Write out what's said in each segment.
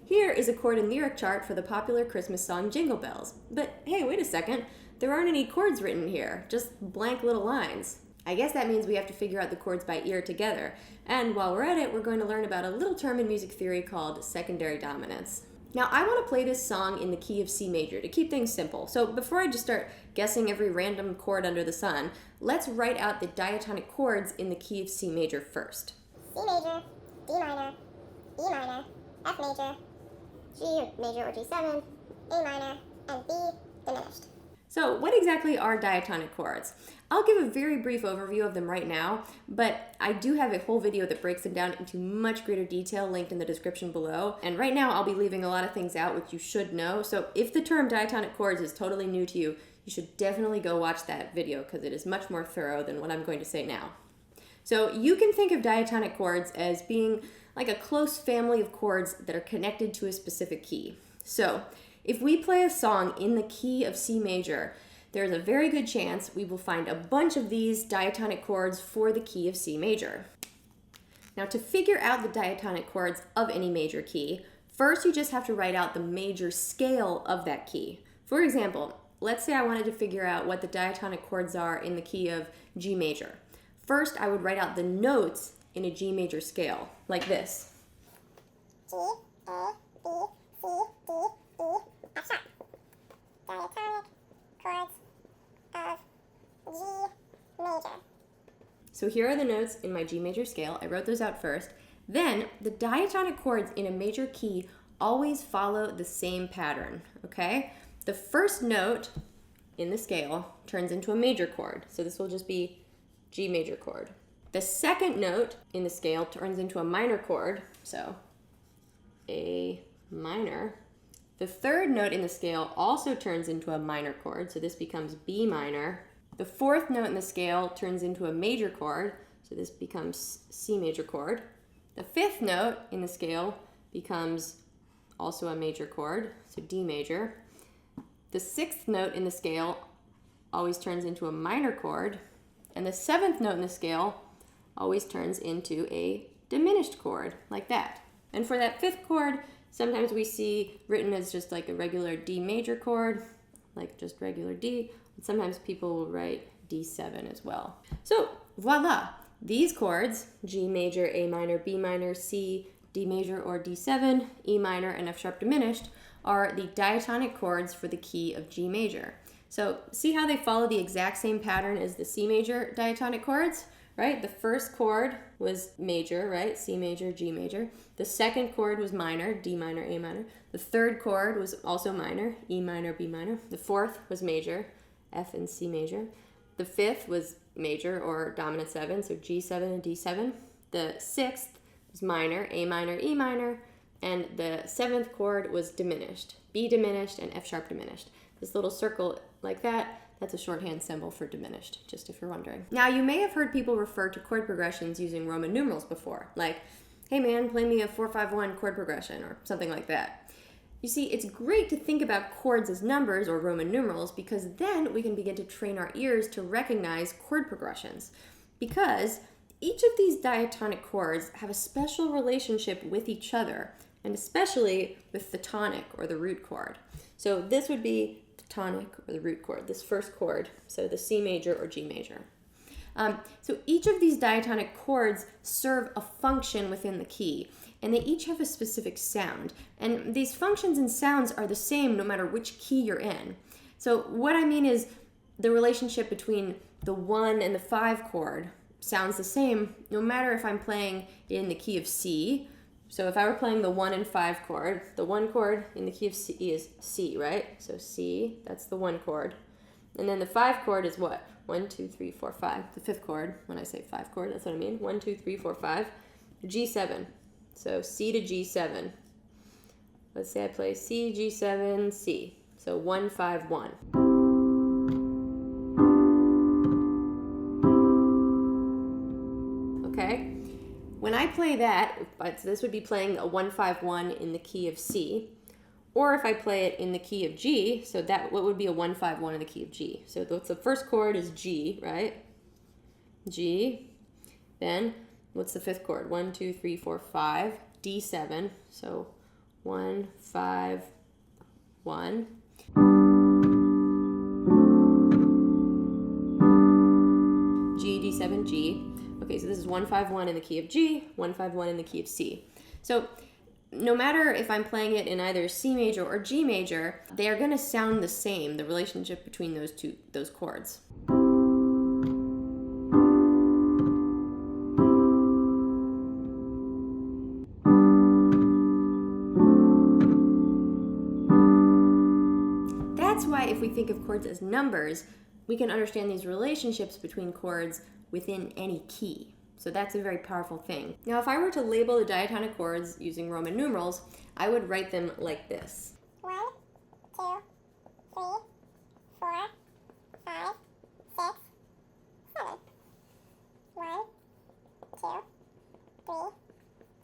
Here is a chord and lyric chart for the popular Christmas song Jingle Bells. But hey, wait a second, there aren't any chords written here, just blank little lines. I guess that means we have to figure out the chords by ear together. And while we're at it, we're going to learn about a little term in music theory called secondary dominants. Now, I want to play this song in the key of C major to keep things simple. So before I just start guessing every random chord under the sun, let's write out the diatonic chords in the key of C major first. C major, D minor, E minor, F major, G major or G7, A minor, and B diminished. So what exactly are diatonic chords? I'll give a very brief overview of them right now, but I do have a whole video that breaks them down into much greater detail linked in the description below. And right now I'll be leaving a lot of things out which you should know. So if the term diatonic chords is totally new to you, you should definitely go watch that video because it is much more thorough than what I'm going to say now. So you can think of diatonic chords as being like a close family of chords that are connected to a specific key. So if we play a song in the key of C major, there's a very good chance we will find a bunch of these diatonic chords for the key of C major. Now, to figure out the diatonic chords of any major key, first you just have to write out the major scale of that key. For example, let's say I wanted to figure out what the diatonic chords are in the key of G major. First, I would write out the notes in a G major scale, like this. G, A, B, C, D, E, F sharp. Diatonic chords of G major. So here are the notes in my G major scale. I wrote those out first. Then the diatonic chords in a major key always follow the same pattern, okay? The first note in the scale turns into a major chord. So this will just be G major chord. The second note in the scale turns into a minor chord, so A minor. The third note in the scale also turns into a minor chord, so this becomes B minor. The fourth note in the scale turns into a major chord, so this becomes C major chord. The fifth note in the scale becomes also a major chord, so D major. The sixth note in the scale always turns into a minor chord, and the seventh note in the scale always turns into a diminished chord, like that. And for that fifth chord, sometimes we see written as just like a regular D major chord, like just regular D. And sometimes people will write D7 as well. So voila, these chords, G major, A minor, B minor, C, D major or D7, E minor, and F sharp diminished, are the diatonic chords for the key of G major. So see how they follow the exact same pattern as the C major diatonic chords? Right? The first chord was major, right? C major, G major. The second chord was minor, D minor, A minor. The third chord was also minor, E minor, B minor. The fourth was major, F and C major. The fifth was major or dominant 7, so G7 and D7. The sixth was minor, A minor, E minor. And the seventh chord was diminished, B diminished and F sharp diminished. This little circle like that, that's a shorthand symbol for diminished, just if you're wondering. Now, you may have heard people refer to chord progressions using Roman numerals before, like, hey man, play me a 4-5-1 chord progression, or something like that. You see, it's great to think about chords as numbers or Roman numerals because then we can begin to train our ears to recognize chord progressions. Because each of these diatonic chords have a special relationship with each other, and especially with the tonic or the root chord. So this would be tonic or the root chord, this first chord, so the C major or G major. So each of these diatonic chords serve a function within the key, and they each have a specific sound. And these functions and sounds are the same no matter which key you're in. So what I mean is the relationship between the 1 and the 5 chord sounds the same no matter if I'm playing in the key of C. So if I were playing the 1 and 5 chord, the 1 chord in the key of C is C, right? So C, that's the 1 chord. And then the 5 chord is what? 1, 2, 3, 4, 5. The 5th chord, when I say 5 chord, that's what I mean. 1, 2, 3, 4, 5. G7. So C to G7. Let's say I play C, G7, C. So 1, 5, 1. Okay? When I play that, this would be playing a 1-5-1 in the key of C, or if I play it in the key of G, so that what would be a 1-5-1 in the key of G. So the first chord is G, right? G. Then what's the 5th chord? 1, 2, 3, 4, 5. D7. So 1, 5, 1. G, D7, G. Okay, so this is 1, 5, 1 in the key of G, 1, 5, 1 in the key of C. So no matter if I'm playing it in either C major or G major, they are going to sound the same, the relationship between those chords. That's why if we think of chords as numbers, we can understand these relationships between chords within any key. So that's a very powerful thing. Now, if I were to label the diatonic chords using Roman numerals, I would write them like this. 1, 2, 3, 4, 5, 6, 7. 1, 2, 3, 4,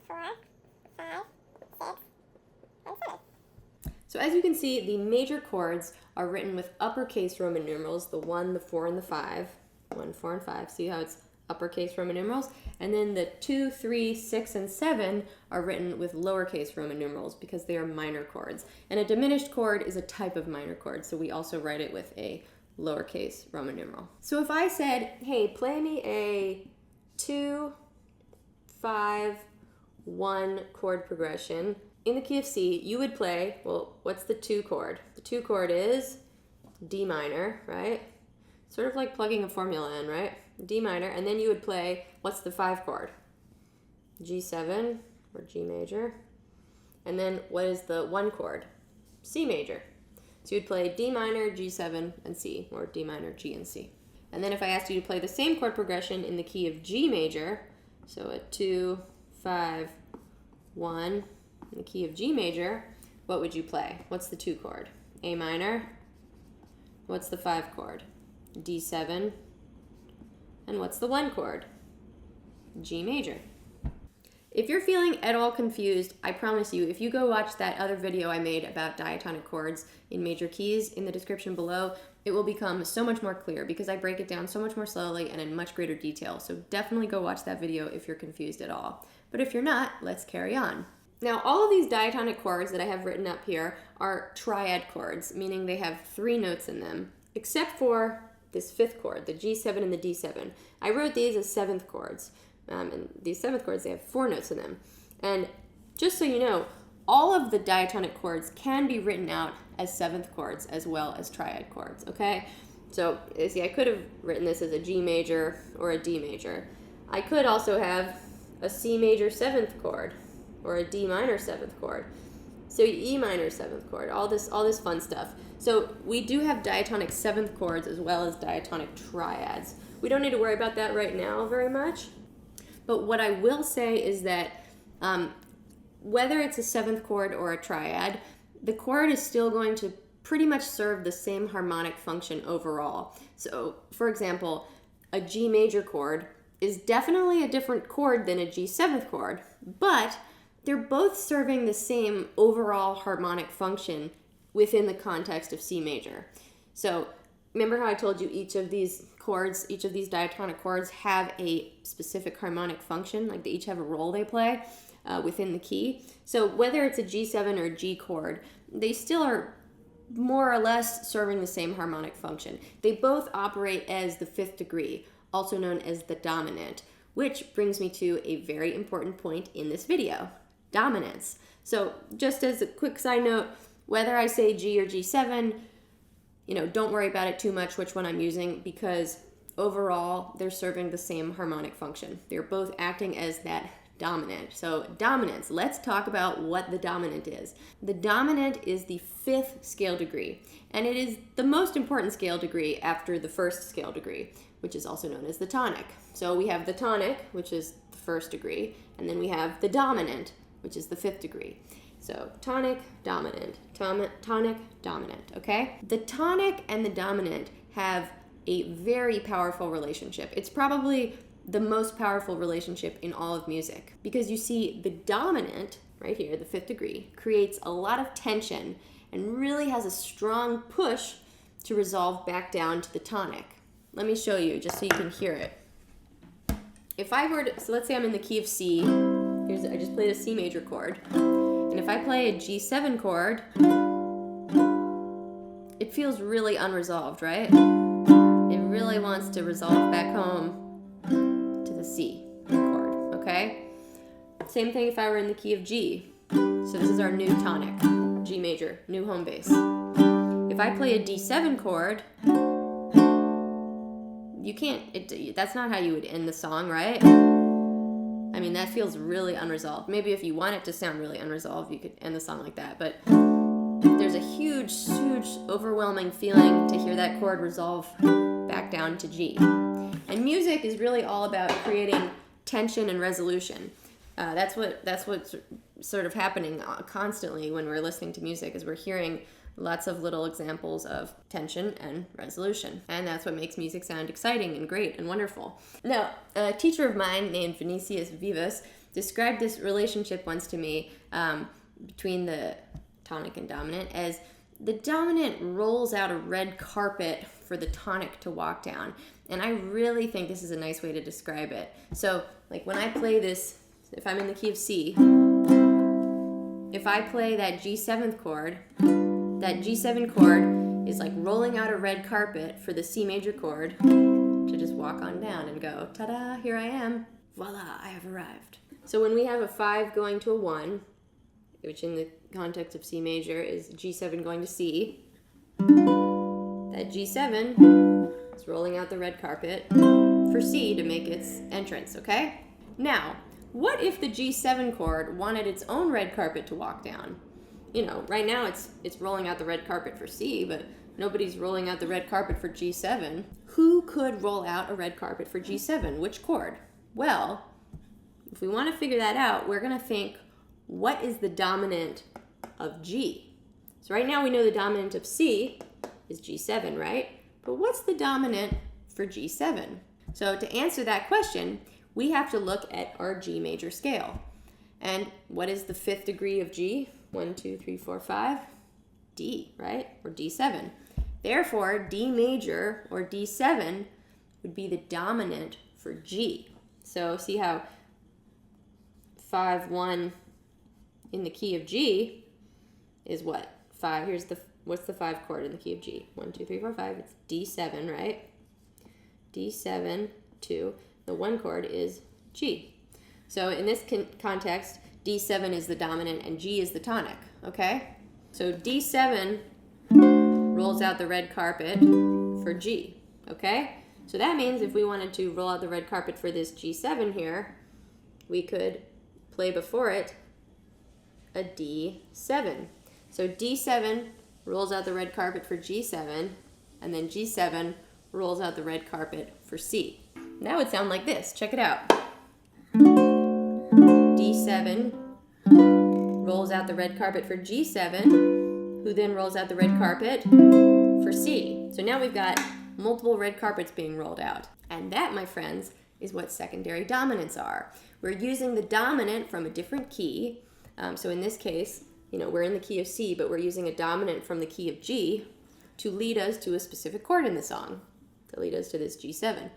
5, 6, and 7. So as you can see, the major chords are written with uppercase Roman numerals, the 1, the 4, and the 5. 1, 4, and 5. See how it's uppercase Roman numerals? And then the 2, 3, 6, and 7 are written with lowercase Roman numerals because they are minor chords. And a diminished chord is a type of minor chord, so we also write it with a lowercase Roman numeral. So if I said, hey, play me a 2, 5, 1 chord progression in the key of C, you would play, well, what's the 2 chord? The 2 chord is D minor, right? Sort of like plugging a formula in, right? D minor, and then you would play, what's the 5 chord? G7 or G major. And then what is the 1 chord? C major. So you'd play D minor, G7, and C, or D minor, G, and C. And then if I asked you to play the same chord progression in the key of G major, so a 2, 5, 1 in the key of G major, what would you play? What's the 2 chord? A minor. What's the 5 chord? D7. And what's the 1 chord? G major. If you're feeling at all confused, I promise you, if you go watch that other video I made about diatonic chords in major keys in the description below, it will become so much more clear because I break it down so much more slowly and in much greater detail. So definitely go watch that video if you're confused at all. But if you're not, let's carry on. Now, all of these diatonic chords that I have written up here are triad chords, meaning they have 3 notes in them, except for this 5th chord, the G7 and the D7. I wrote these as 7th chords, and these 7th chords, they have 4 notes in them. And just so you know, all of the diatonic chords can be written out as 7th chords as well as triad chords, okay? So, see, I could have written this as a G major or a D major. I could also have a C major 7th chord or a D minor 7th chord. So E minor 7th chord, all this fun stuff. So we do have diatonic 7th chords as well as diatonic triads. We don't need to worry about that right now very much. But what I will say is that whether it's a 7th chord or a triad, the chord is still going to pretty much serve the same harmonic function overall. So, for example, a G major chord is definitely a different chord than a G 7th chord, but they're both serving the same overall harmonic function within the context of C major. So remember how I told you each of these chords, each of these diatonic chords have a specific harmonic function, like they each have a role they play within the key. So whether it's a G7 or a G chord, they still are more or less serving the same harmonic function. They both operate as the 5th degree, also known as the dominant, which brings me to a very important point in this video. Dominance. So just as a quick side note, whether I say G or G7, don't worry about it too much which one I'm using because overall they're serving the same harmonic function. They're both acting as that dominant. So dominance, let's talk about what the dominant is. The dominant is the 5th scale degree, and it is the most important scale degree after the 1st scale degree, which is also known as the tonic. So we have the tonic, which is the 1st degree, and then we have the dominant, which is the 5th degree. So tonic, dominant, tonic, dominant, okay? The tonic and the dominant have a very powerful relationship. It's probably the most powerful relationship in all of music because you see the dominant, right here, the 5th degree, creates a lot of tension and really has a strong push to resolve back down to the tonic. Let me show you just so you can hear it. If I were to, so let's say I'm in the key of C, I just played a C major chord, and if I play a G7 chord, it feels really unresolved, right? It really wants to resolve back home to the C chord, okay? Same thing if I were in the key of G. So this is our new tonic, G major, new home base. If I play a D7 chord, you can't, that's not how you would end the song, right? I mean, that feels really unresolved. Maybe if you want it to sound really unresolved, you could end the song like that, but there's a huge, overwhelming feeling to hear that chord resolve back down to G. And music is really all about creating tension and resolution. That's what's sort of happening constantly when we're listening to music, is we're hearing lots of little examples of tension and resolution. And that's what makes music sound exciting and great and wonderful. Now, a teacher of mine named Vinicius Vivas described this relationship once to me between the tonic and dominant as the dominant rolls out a red carpet for the tonic to walk down. And I really think this is a nice way to describe it. So, like when I play this, if I'm in the key of C, if I play that G7th chord, that G7 chord is like rolling out a red carpet for the C major chord to just walk on down and go, ta-da, here I am, voila, I have arrived. So when we have a 5 going to a 1, which in the context of C major is G7 going to C, that G7 is rolling out the red carpet for C to make its entrance, okay? Now, what if the G7 chord wanted its own red carpet to walk down? You know, right now it's rolling out the red carpet for C, but nobody's rolling out the red carpet for G7. Who could roll out a red carpet for G7? Which chord? Well, if we want to figure that out, we're going to think, what is the dominant of G? So right now we know the dominant of C is G7, right? But what's the dominant for G7? So to answer that question, we have to look at our G major scale. And what is the 5th degree of G? 1, 2, 3, 4, 5. D, right? Or D7. Therefore, D major or D7 would be the dominant for G. So see how 5, 1 in the key of G is what? 5. What's the 5 chord in the key of G? 1, 2, 3, 4, 5. It's D7, right? D7, 2. The 1 chord is G. So in this context, D7 is the dominant and G is the tonic, okay? So D7 rolls out the red carpet for G, okay? So that means if we wanted to roll out the red carpet for this G7 here, we could play before it a D7. So D7 rolls out the red carpet for G7, and then G7 rolls out the red carpet for C. Now it would sound like this. Check it out. D7 rolls out the red carpet for G7, who then rolls out the red carpet for C. So now we've got multiple red carpets being rolled out. And that, my friends, is what secondary dominants are. We're using the dominant from a different key. So in this case, you know, we're in the key of C, but we're using a dominant from the key of G to lead us to a specific chord in the song, to lead us to this G7.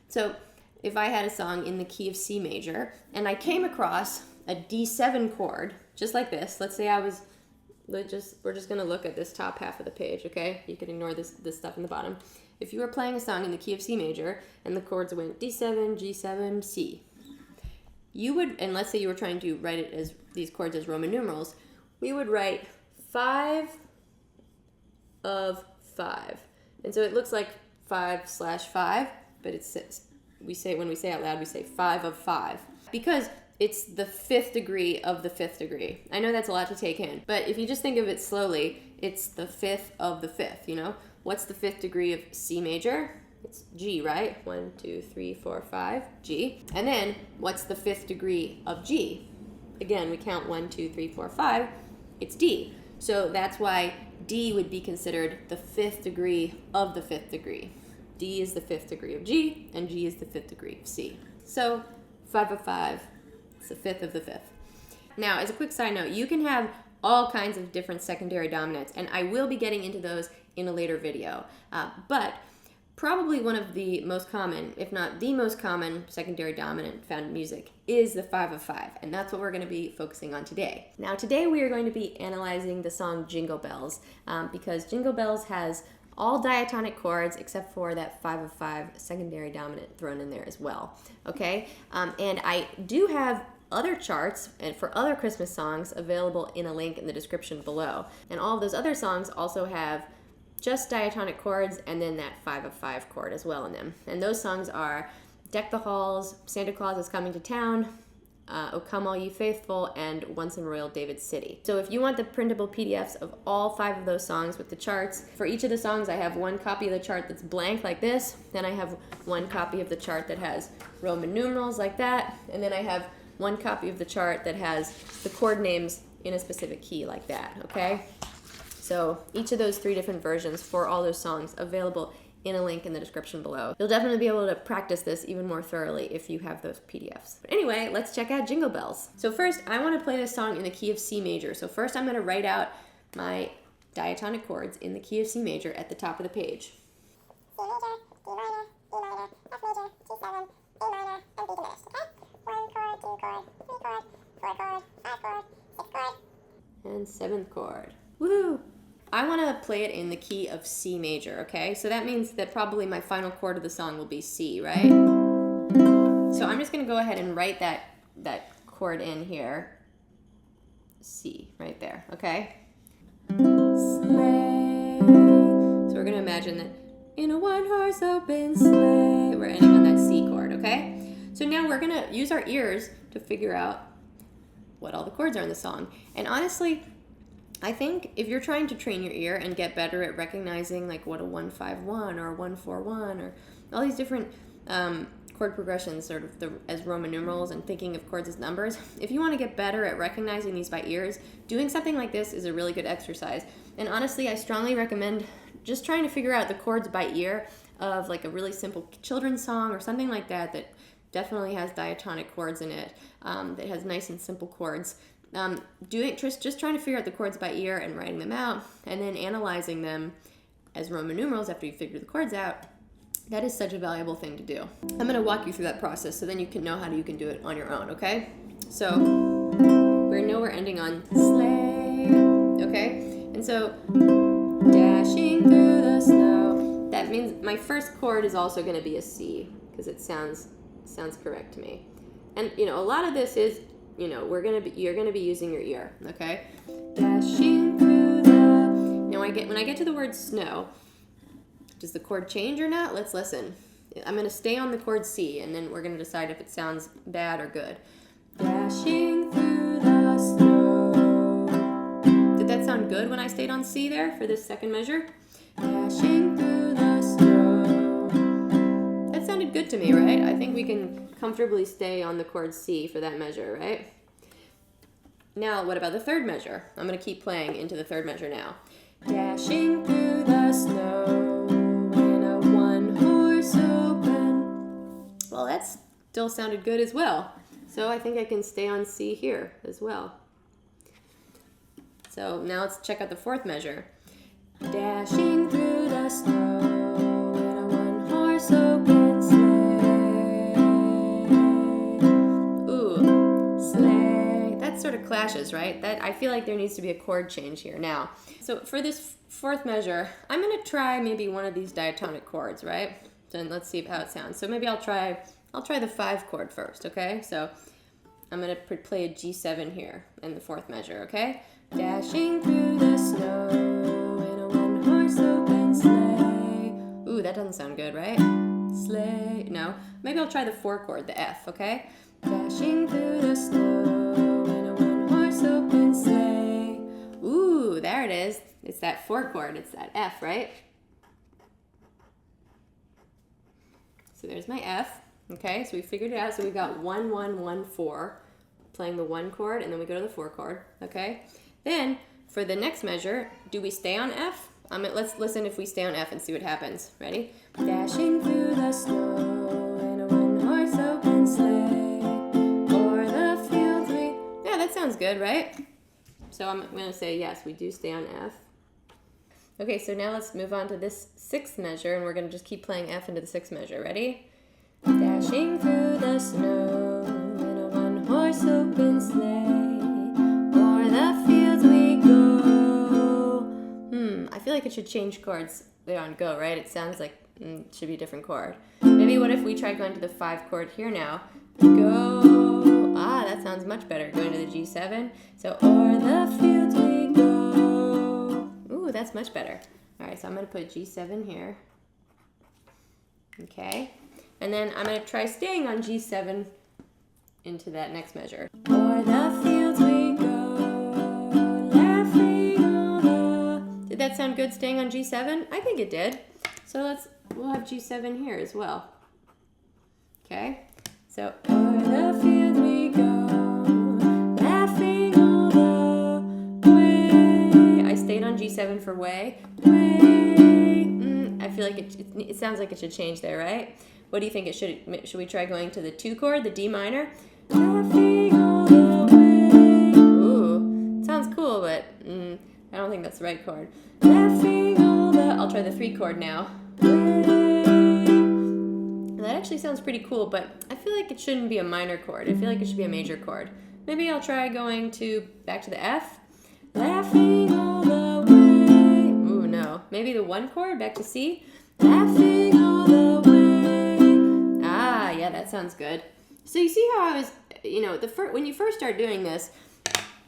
So if I had a song in the key of C major and I came across a D7 chord, just like this, let's say we're just going to look at this top half of the page, okay? You can ignore this stuff in the bottom. If you were playing a song in the key of C major and the chords went D7, G7, C, you would, and let's say you were trying to write it as these chords as Roman numerals, we would write 5 of 5. And so it looks like 5/5, but it's, when we say out loud, we say 5 of 5. Because it's the 5th degree of the 5th degree. I know that's a lot to take in, but if you just think of it slowly, it's the 5th of the 5th, you know? What's the 5th degree of C major? It's G, right? 1, 2, 3, 4, 5, G. And then, what's the 5th degree of G? Again, we count 1, 2, 3, 4, 5. It's D. So that's why D would be considered the 5th degree of the 5th degree. D is the 5th degree of G, and G is the 5th degree of C. So 5 of 5, it's the 5th of the 5th. Now, as a quick side note, you can have all kinds of different secondary dominants, and I will be getting into those in a later video. But probably one of the most common, if not the most common, secondary dominant found in music is the 5 of 5, and that's what we're going to be focusing on today. Now today we are going to be analyzing the song Jingle Bells, because Jingle Bells has all diatonic chords except for that 5 of 5 secondary dominant thrown in there as well, okay? And I do have other charts and for other Christmas songs available in a link in the description below. And all of those other songs also have just diatonic chords and then that 5 of 5 chord as well in them. And those songs are Deck the Halls, Santa Claus is Coming to Town, O Come All Ye Faithful, and Once in Royal David City. So if you want the printable PDFs of all 5 of those songs with the charts, for each of the songs I have one copy of the chart that's blank like this, then I have one copy of the chart that has Roman numerals like that, and then I have one copy of the chart that has the chord names in a specific key like that, okay? So each of those 3 different versions for all those songs available in a link in the description below. You'll definitely be able to practice this even more thoroughly if you have those PDFs. But anyway, let's check out Jingle Bells. So first, I want to play this song in the key of C major. So first I'm going to write out my diatonic chords in the key of C major at the top of the page. C major, D minor, E minor, F major, G7, A minor, and B diminished, okay? 1 chord, 2 chord, 3 chord, 4 chord, 5 chord, 6 chord. And 7th chord. Woohoo! I want to play it in the key of C major, okay? So that means that probably my final chord of the song will be C, right? So I'm just going to go ahead and write that chord in here. C, right there, okay? Sleigh. So we're going to imagine that in a one-horse open sleigh. We're ending on that C chord, okay? So now we're going to use our ears to figure out what all the chords are in the song. And honestly, I think if you're trying to train your ear and get better at recognizing like what a 1-5-1 or a 1-4-1 or all these different chord progressions sort of as Roman numerals and thinking of chords as numbers, if you want to get better at recognizing these by ears, doing something like this is a really good exercise. And honestly, I strongly recommend just trying to figure out the chords by ear of like a really simple children's song or something like that that definitely has diatonic chords in it, that has nice and simple chords. Just trying to figure out the chords by ear and writing them out and then analyzing them as Roman numerals after you figure the chords out, that is such a valuable thing to do. I'm going to walk you through that process so then you can know how you can do it on your own, okay? So we know we're ending on sleigh, okay? And so dashing through the snow, that means my first chord is also going to be a C because it sounds correct to me. And you know, a lot of this is, you know, you're gonna be using your ear, okay? Dashing through the. Now when I get to the word snow, does the chord change or not? Let's listen. I'm gonna stay on the chord C, and then we're gonna decide if it sounds bad or good. Dashing through the snow. Did that sound good when I stayed on C there for this second measure? Dashing through the snow. That sounded good to me, right? I think we can comfortably stay on the chord C for that measure, right? Now, what about the third measure? I'm going to keep playing into the third measure now. Dashing through the snow in a one-horse open. Well, that still sounded good as well. So I think I can stay on C here as well. So now let's check out the fourth measure. Dashing through the snow in a one-horse open sleigh. Ooh, sleigh. That sort of clashes, right? I feel like there needs to be a chord change here now. So for this fourth measure, I'm going to try maybe one of these diatonic chords, right? Then let's see how it sounds. So maybe I'll try the 5 chord first, okay? So I'm going to play a G7 here in the fourth measure, okay? Dashing through the snow in a one-horse open sleigh. Ooh, that doesn't sound good, right? Sleigh. No. Maybe I'll try the 4 chord, the F, okay? Dashing through the snow in a one-horse open sleigh. Ooh, there it is. It's that 4 chord. It's that F, right? So there's my F. Okay, so we figured it out. So we got 1, 1, 1, 4, playing the 1 chord, and then we go to the 4 chord. Okay. Then for the next measure, do we stay on F? Let's listen if we stay on F and see what happens. Ready? Dashing through the snow in a one-horse open sleigh, o'er the fields we. Yeah, that sounds good, right? So I'm gonna say yes. We do stay on F. Okay, so now let's move on to this sixth measure, and we're going to just keep playing F into the sixth measure. Ready? Dashing through the snow in a one-horse open sleigh, o'er the fields we go. I feel like it should change chords there on go, right? It sounds like it should be a different chord. Maybe what if we try going to the 5 chord here now? Go. That sounds much better. Going to the G7. So, o'er the fields we go. Ooh, that's much better. All right, so I'm going to put G7 here. Okay. And then I'm going to try staying on G7 into that next measure. O'er the fields we go, laughing all the... Did that sound good staying on G7? I think it did. So we'll have G7 here as well. Okay. So, o'er the fields we go, laughing all the way. I stayed on G7 for way. I feel like it sounds like it should change there, right? What do you think it should we try going to the 2 chord, the D minor? Laughing all the way. Ooh, it sounds cool, but I don't think that's the right chord. Laughing all the... I'll try the 3 chord now. That actually sounds pretty cool, but I feel like it shouldn't be a minor chord. I feel like it should be a major chord. Maybe I'll try going back to the F. Laughing all the way. Ooh, no. Maybe the 1 chord, back to C. Laughing all the way. Yeah, that sounds good. So you see how I was, when you first start doing this,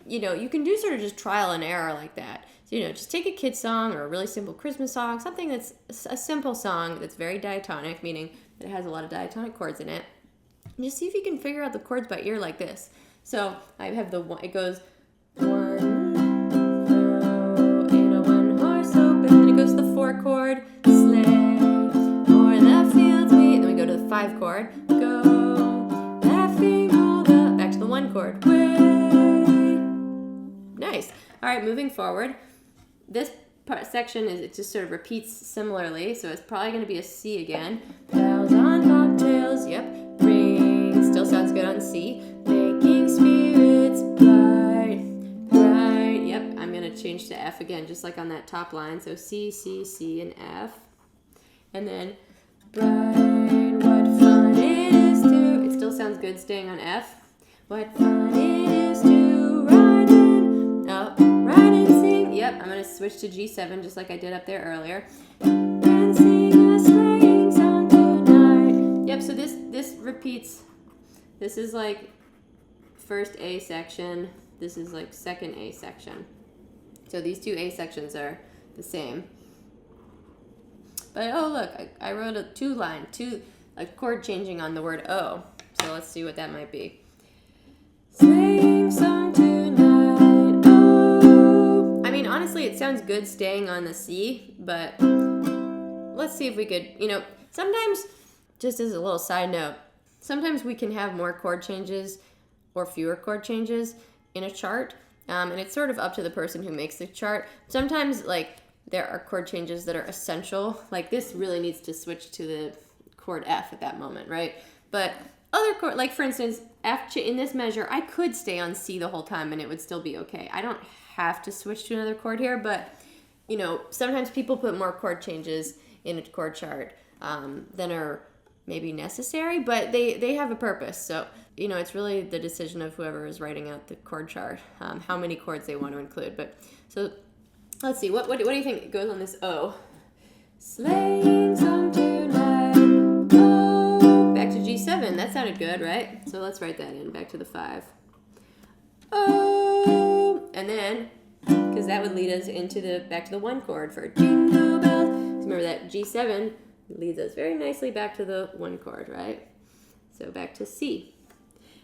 you can do sort of just trial and error like that. So, just take a kid's song or a really simple Christmas song, something that's a simple song that's very diatonic, meaning that it has a lot of diatonic chords in it. And just see if you can figure out the chords by ear like this. So I have the one, it goes 1, in a 1-horse open, then it goes to the 4 chord, sleigh, o'er the fields we, then we go to the 5 chord, go, laughing all the, back to the 1 chord, way. Nice. All right, moving forward. This section it just sort of repeats similarly, so it's probably going to be a C again. Bells on bobtails, yep. Ring, still sounds good on C. Making spirits bright, bright, yep. I'm going to change to F again, just like on that top line. So C, C, C, and F. And then bright, what fun it is to... It still sounds good staying on F. What fun it is to ride in, ride and sing. Yep, I'm going to switch to G7 just like I did up there earlier. And sing a sleighing song tonight. Yep, so this repeats. This is like first A section. This is like second A section. So these 2 A sections are the same. But oh look, I wrote a 2-line, a chord changing on the word O. So let's see what that might be. Sleighing song tonight, oh. I mean, honestly, it sounds good staying on the C, but let's see if we could, sometimes, just as a little side note, sometimes we can have more chord changes or fewer chord changes in a chart, and it's sort of up to the person who makes the chart. Sometimes, there are chord changes that are essential, like this really needs to switch to the chord F at that moment, right? But other chord, like for instance, F in this measure, I could stay on C the whole time and it would still be okay. I don't have to switch to another chord here, but sometimes people put more chord changes in a chord chart than are maybe necessary, but they have a purpose. So it's really the decision of whoever is writing out the chord chart, how many chords they want to include. But so let's see, what do you think goes on this O? Sleighing song tonight, oh. Back to G7, that sounded good, right? So let's write that in, back to the 5. Oh, and then, because that would lead us back to the 1 chord for Jingle Bells. Remember that G7 leads us very nicely back to the 1 chord, right? So back to C.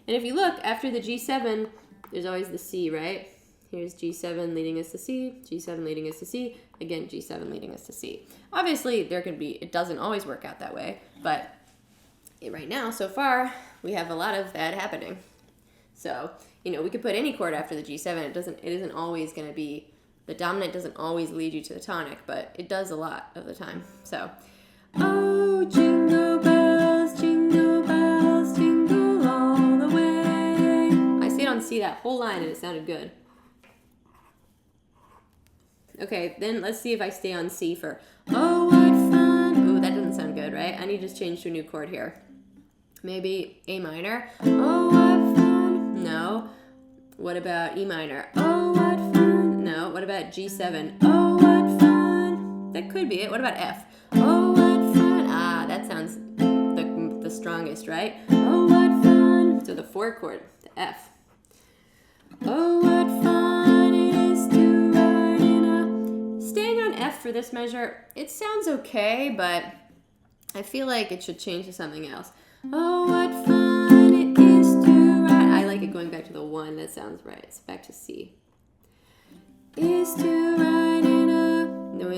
And if you look, after the G7, there's always the C, right? Here's G7 leading us to C, G7 leading us to C, again, G7 leading us to C. Obviously, it doesn't always work out that way, but right now, so far, we have a lot of that happening. So, we could put any chord after the G7. It isn't always going to be, the dominant doesn't always lead you to the tonic, but it does a lot of the time. So, oh, jingle bells, jingle all the way. I stayed on C that whole line and it sounded good. Okay, then let's see if I stay on C for oh, what fun. Ooh, that doesn't sound good, right? I need to just change to a new chord here. Maybe A minor. Oh, what fun. No. What about E minor? Oh, what fun. No. What about G7? Oh, what fun. That could be it. What about F? Oh, what fun. Ah, that sounds the strongest, right? Oh, what fun. So the 4 chord, the F. Oh, what fun it is to ride in a... Staying on F for this measure, it sounds okay, but I feel like it should change to something else. Oh, what fun it is to ride. I like it going back to the 1. That sounds right. It's back to C. Is to ride in a... No,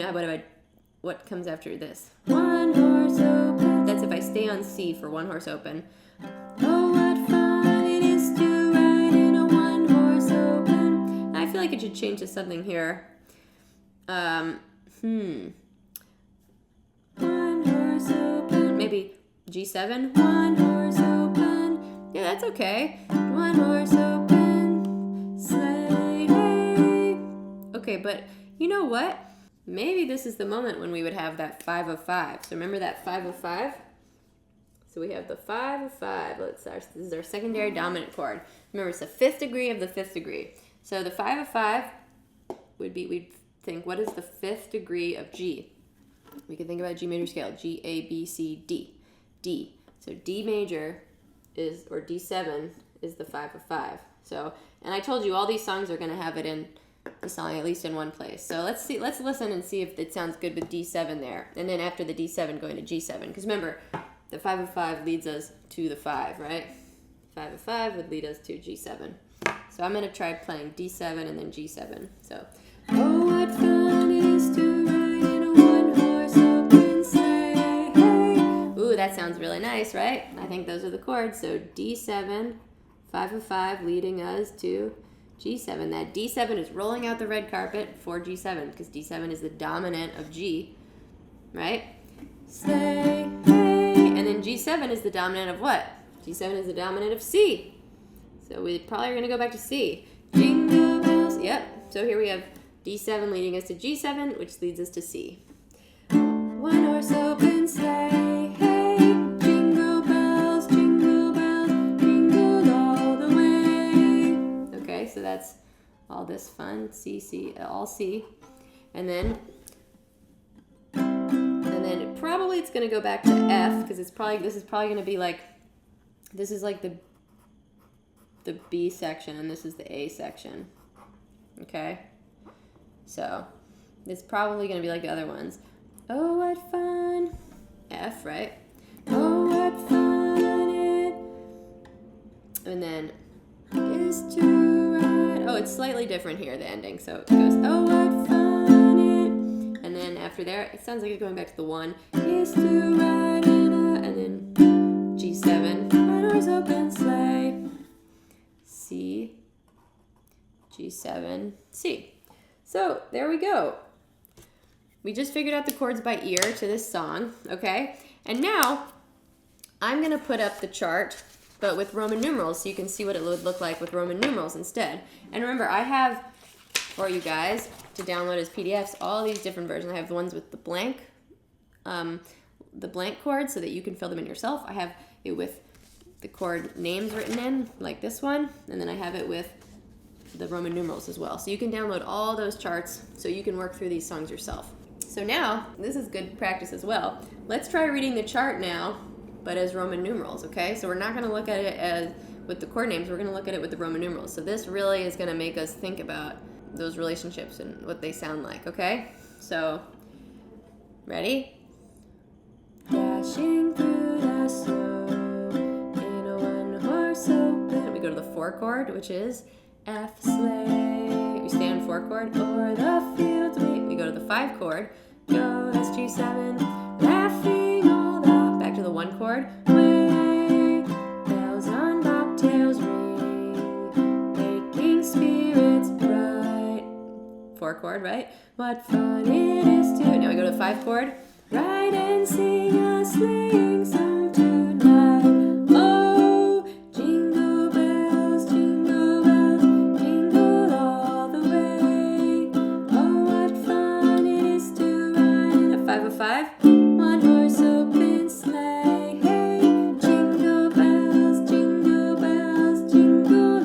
what comes after this? One horse open. That's if I stay on C for one horse open. Oh, what fun it is to ride in a one horse open. I feel like it should change to something here. One horse open. Maybe G7. One horse open. Yeah, that's okay. One horse open. Sleigh. Hey. Okay, but you know what? Maybe this is the moment when we would have that 5 of 5. So remember that 5 of 5? So we have the 5 of 5. This is our secondary dominant chord. Remember, it's the 5th degree of the 5th degree. So the 5 of 5 would be, we'd think, what is the 5th degree of G? We can think about G major scale. G, A, B, C, D. D. So D major is, or D7 is the 5 of 5. So, and I told you all these songs are going to have it in the song at least in one place. So let's listen and see if it sounds good with D7 there. And then after the D7 going to G7. Because remember, the 5 of 5 leads us to the 5, right? 5 of 5 would lead us to G7. So I'm going to try playing D7 and then G7. So, oh, what fun it is to ride in a one-horse open sleigh. Hey. Ooh, that sounds really nice, right? I think those are the chords. So D7, 5 of 5 leading us to G7. That D7 is rolling out the red carpet for G7 because D7 is the dominant of G, right? Sleigh, hey. And then G7 is the dominant of what? G7 is the dominant of C. So we probably are going to go back to C. Jingle bells. Yep. So here we have D7 leading us to G7, which leads us to C. One horse open sleigh, hey. Jingle bells, jingle all the way. Okay, so that's all this fun. C, C, all C. And then probably it's going to go back to F because this is probably going to be like, this is like the B section and this is the A section. Okay? So, it's probably going to be like the other ones. Oh, what fun. F, right? Oh, what fun it. And then is to ride. Oh, it's slightly different here, the ending. So it goes, oh, what fun it. And then after there, it sounds like it's going back to the 1. Is to ride in a, and then G7. One horse open sleigh. C. G7. C. So there we go. We just figured out the chords by ear to this song, okay? And now I'm going to put up the chart, but with Roman numerals, so you can see what it would look like with Roman numerals instead. And remember, I have for you guys to download as PDFs all these different versions. I have the ones with the blank chords so that you can fill them in yourself. I have it with the chord names written in, like this one, and then I have it with the Roman numerals as well. So you can download all those charts so you can work through these songs yourself. So now, this is good practice as well. Let's try reading the chart now, but as Roman numerals, okay? So we're not going to look at it as with the chord names, we're going to look at it with the Roman numerals. So this really is going to make us think about those relationships and what they sound like, okay? So, ready? Dashing through the snow in a one-horse open. We go to the 4 chord, which is F sleigh. We stay on 4 chord. O'er the fields we go to the 5 chord. Go, that's G7. Laughing all the... Back to the 1 chord. Way, bells on bobtails ring, making spirits bright. 4 chord, right? What fun it is to... Now we go to the 5 chord. Ride and sing a sleighing song tonight. Oh, jingle bells, jingle all the way. Oh, what fun 5. One horse open sleigh, hey, jingle bells, jingle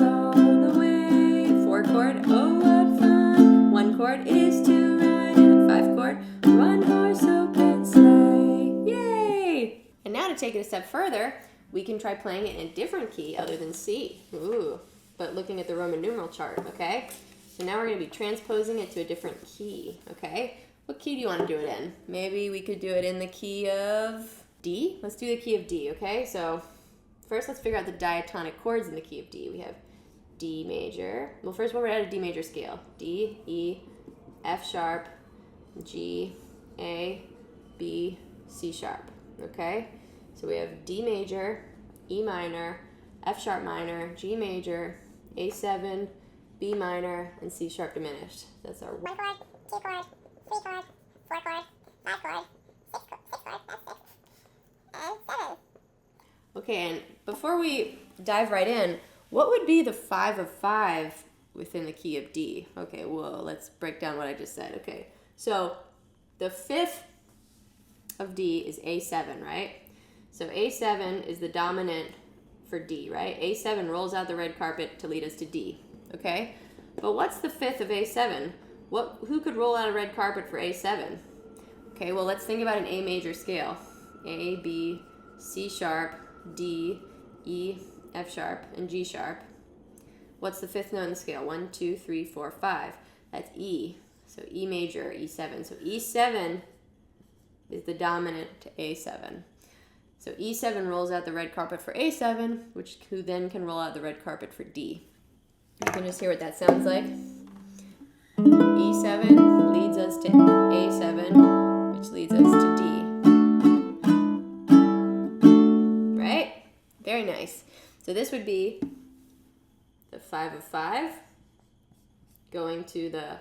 all the way. 4 chord, oh what fun. 1 chord, it is to ride in a 5 chord, one horse open sleigh. Yay! And now to take it a step further, we can try playing it in a different key other than C. Ooh, but looking at the Roman numeral chart, okay? So now we're going to be transposing it to a different key, okay? What key do you want to do it in? Maybe we could do it in the key of D? Let's do the key of D, okay? So first let's figure out the diatonic chords in the key of D. We have D major. Well, first we'll write out a D major scale. D, E, F sharp, G, A, B, C sharp, okay? So we have D major, E minor, F sharp minor, G major, A7, B minor, and C sharp diminished. That's our 1 chord, 2 chord, 3 chord, 4 chord, 5 chord, 6 chord, that's 6, and 7. Okay, and before we dive right in, what would be the 5 of 5 within the key of D? Okay, well, let's break down what I just said. Okay, so the 5th of D is A7, right? So A7 is the dominant for D, right? A7 rolls out the red carpet to lead us to D, okay? But what's the 5th of A7? Who could roll out a red carpet for A7? Okay, well, let's think about an A major scale. A, B, C sharp, D, E, F sharp, and G sharp. What's the 5th note in the scale? 1, 2, 3, 4, 5. That's E. So E major, E7. So E7 is the dominant to A7. So E7 rolls out the red carpet for A7, who then can roll out the red carpet for D. You can just hear what that sounds like. E7 leads us to A7, which leads us to D. Right? Very nice. So this would be the 5 of 5 going to the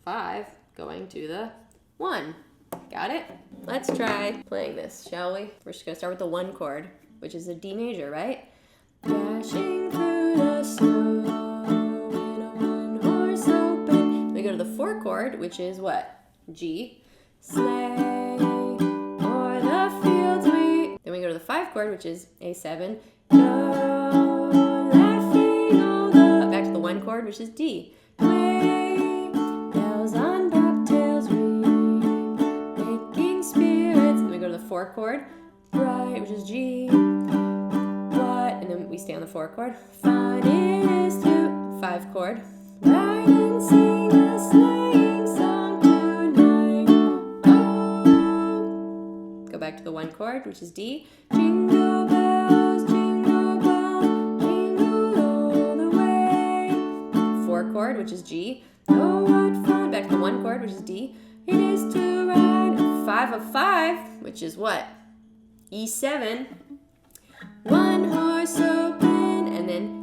5 going to the 1. Got it? Let's try playing this, shall we? We're just going to start with the 1 chord, which is a D major, right? Dashing through the snow in a one-horse open. We go to the 4 chord, which is what? G. Sleigh o'er the fields we... Then we go to the 5 chord, which is A7. Go laughing all the... Back to the 1 chord, which is D. Way bells on bobtails ring, making spirits. Then we go to the 4 chord, bright, which is G. What? And then we stay on the 4 chord. Fun it is to 5 chord. Ride and sing a sleighing song tonight. Oh. Go back to the 1 chord, which is D. Jingle bells, jingle all the way. 4 chord, which is G. Oh, what fun. Back to the 1 chord, which is D. It is to ride. 5 of 5, which is what? E7. 1 horse open, and then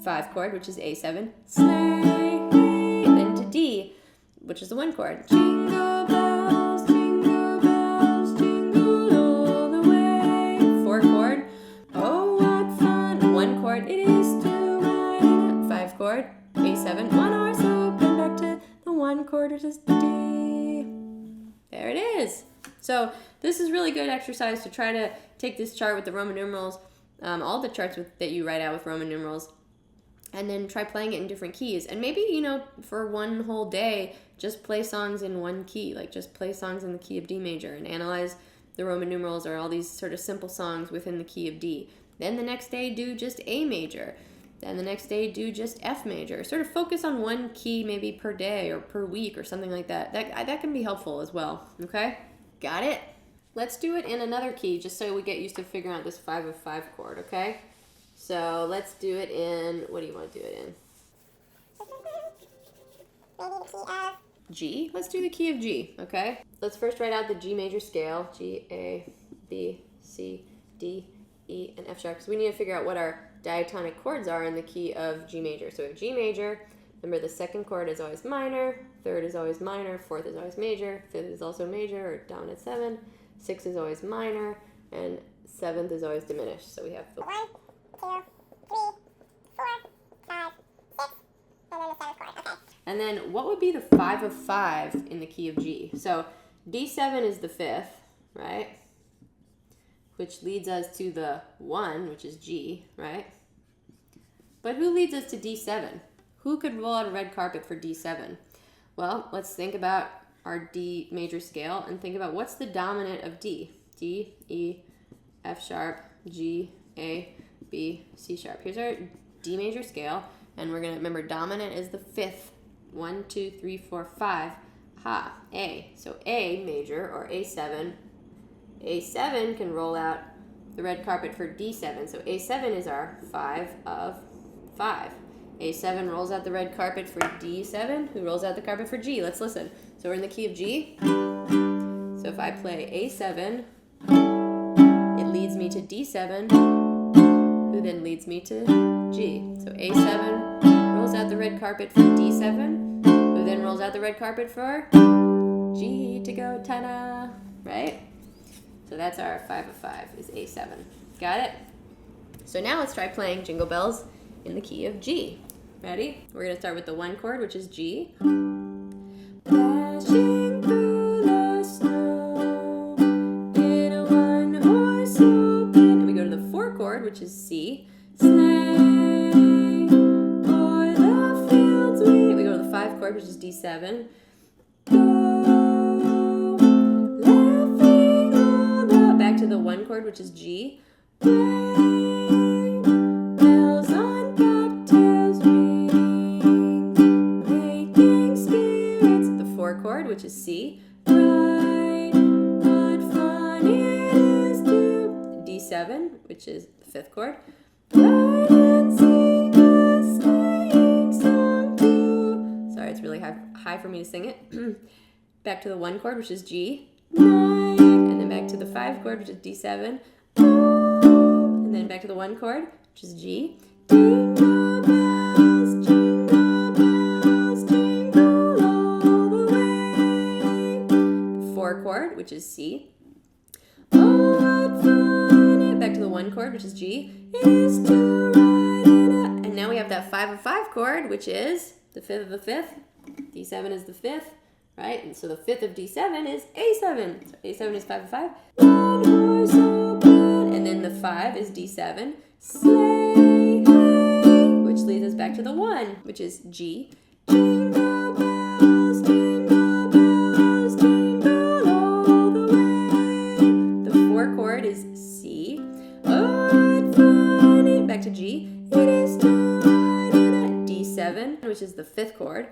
5 chord, which is A7. Sleigh, and then to D, which is the 1 chord. Jingle bells, jingle all the way. 4 chord. Oh, what fun. 1 chord, it is to ride in a 5 chord. A7. 1 horse open, back to the 1 chord, which is D. There it is. So this is really good exercise to try to take this chart with the Roman numerals, all the charts that you write out with Roman numerals, and then try playing it in different keys. And maybe, for one whole day, just play songs in one key, like just play songs in the key of D major and analyze the Roman numerals or all these sort of simple songs within the key of D. Then the next day, do just A major. Then the next day, do just F major. Sort of focus on one key maybe per day or per week or something like that. That can be helpful as well, okay? Got it? Let's do it in another key just so we get used to figuring out this 5 of 5 chord, okay? So let's do it in, what do you want to do it in? Maybe the key of G? Let's do the key of G, okay? Let's first write out the G major scale. G, A, B, C, D, E, and F sharp. So we need to figure out what our diatonic chords are in the key of G major. So we have G major. Remember, the 2nd chord is always minor, 3rd is always minor, 4th is always major, 5th is also major or dominant 7, 6th is always minor, and 7th is always diminished. So we have the 1, 2, 3, 4, 5, 6, and then the 7th chord. Okay. And then what would be the 5 of 5 in the key of G? So D7 is the 5th, right? Which leads us to the 1, which is G, right? But who leads us to D7? Who could roll out a red carpet for D7? Well, let's think about our D major scale and think about what's the dominant of D. D, E, F sharp, G, A, B, C sharp. Here's our D major scale, and we're going to remember dominant is the 5th. 1, 2, 3, 4, 5. Ha, A. So A major, or A7. A7 can roll out the red carpet for D7. So A7 is our 5 of 5. A7 rolls out the red carpet for D7. Who rolls out the carpet for G? Let's listen. So we're in the key of G. So if I play A7, it leads me to D7, who then leads me to G. So A7 rolls out the red carpet for D7, who then rolls out the red carpet for G to go ta-da, right? So that's our 5 of 5 is A7. Got it? So now let's try playing Jingle Bells in the key of G. Ready? We're going to start with the 1 chord, which is G. Dashing through the snow in a one-horse open. And we go to the 4 chord, which is C. Sleigh o'er the fields we go to the 5 chord, which is D7. Go laughing all the... Back to the 1 chord, which is G. Bells on bobtails ring, making spirits. The 4 chord, which is C. Bright, what fun it is to... D7, which is the 5th chord. Ride and sing a sleighing song too. Sorry, it's really high for me to sing it. Back to the 1 chord, which is G. Night. And then back to the 5 chord, which is D7. And then back to the 1 chord, which is G. Jingle bells, jingle all the way. 4 chord, which is C. Oh, what fun it... Back to the 1 chord, which is G. It is to ride in a... And now we have that 5 of 5 chord, which is the 5th of the 5th. D7 is the 5th, right? And so the 5th of D7 is A7. So A7 is 5 of 5. One horse open. And then the 5 is D7. Sleigh, hey, which leads us back to the 1, which is G. Jingle bells, jingle all the way. The 4 chord is C. Oh, what fun it... Back to G. It is to ride in a... D7, which is the 5th chord.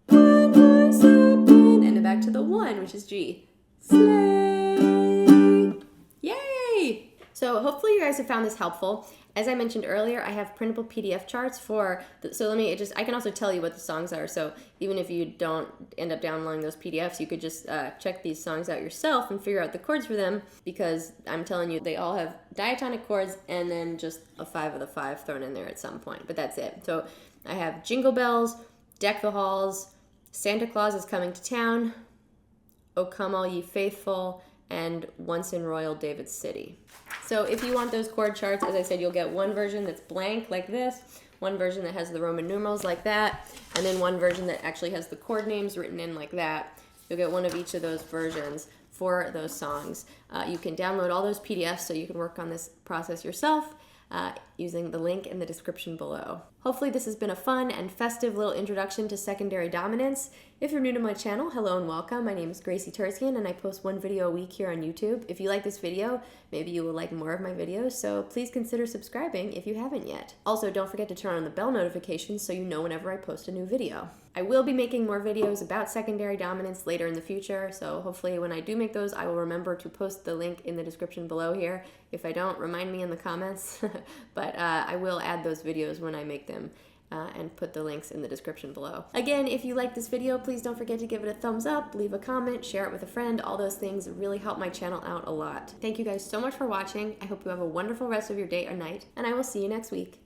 One horse open. And then back to the 1, which is G. Sleigh. Yay! So hopefully you guys have found this helpful. As I mentioned earlier, I have printable PDF charts for, I can also tell you what the songs are. So even if you don't end up downloading those PDFs, you could just check these songs out yourself and figure out the chords for them, because I'm telling you, they all have diatonic chords and then just a 5 of the 5 thrown in there at some point. But that's it. So I have Jingle Bells, Deck the Halls, Santa Claus is Coming to Town, O Come All Ye Faithful, and Once in Royal David City. So if you want those chord charts, as I said, you'll get one version that's blank like this, one version that has the Roman numerals like that, and then one version that actually has the chord names written in like that. You'll get one of each of those versions for those songs. You can download all those PDFs so you can work on this process yourself using the link in the description below. Hopefully this has been a fun and festive little introduction to secondary dominance. If you're new to my channel, hello and welcome. My name is Gracie Terzian and I post 1 video a week here on YouTube. If you like this video, maybe you will like more of my videos, so please consider subscribing if you haven't yet. Also, don't forget to turn on the bell notifications so you know whenever I post a new video. I will be making more videos about secondary dominance later in the future, so hopefully when I do make those, I will remember to post the link in the description below here. If I don't, remind me in the comments, but I will add those videos when I make them and put the links in the description below. Again, if you like this video, please don't forget to give it a thumbs up, leave a comment, share it with a friend. All those things really help my channel out a lot. Thank you guys so much for watching. I hope you have a wonderful rest of your day or night, and I will see you next week.